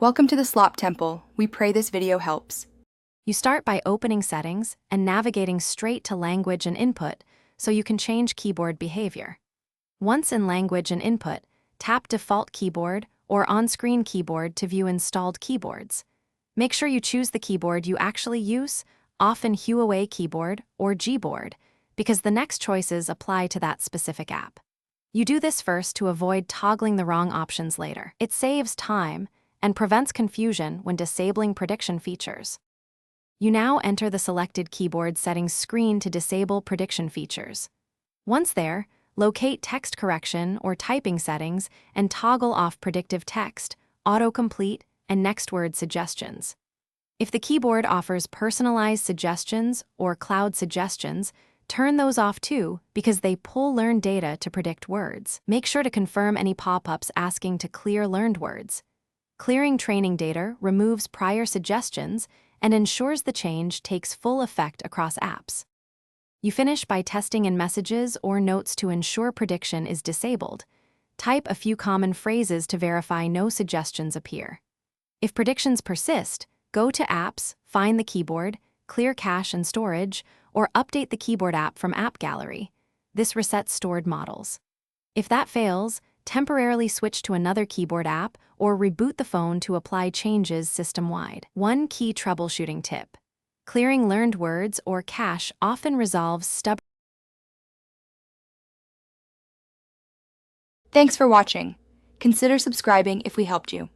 Welcome to the Slop Temple. We pray this video helps. You start by opening Settings and navigating straight to Language and Input so you can change keyboard behavior. Once in Language and Input, tap Default Keyboard or On-Screen Keyboard to view installed keyboards. Make sure you choose the keyboard you actually use, often Huawei keyboard or Gboard, because the next choices apply to that specific app. You do this first to avoid toggling the wrong options later. It saves time and prevents confusion when disabling prediction features. You now enter the selected keyboard settings screen to disable prediction features. Once there, locate text correction or typing settings and toggle off predictive text, autocomplete, and next word suggestions. If the keyboard offers personalized suggestions or cloud suggestions, turn those off too because they pull learned data to predict words. Make sure to confirm any pop-ups asking to clear learned words. Clearing training data removes prior suggestions and ensures the change takes full effect across apps. You finish by testing in messages or notes to ensure prediction is disabled. Type a few common phrases to verify no suggestions appear. If predictions persist, go to Apps, find the keyboard, clear cache and storage, or update the keyboard app from App Gallery. This resets stored models. If that fails, temporarily switch to another keyboard app or reboot the phone to apply changes system-wide. One key troubleshooting tip: clearing learned words or cache often resolves stubborn. Thanks for watching. Consider subscribing if we helped you.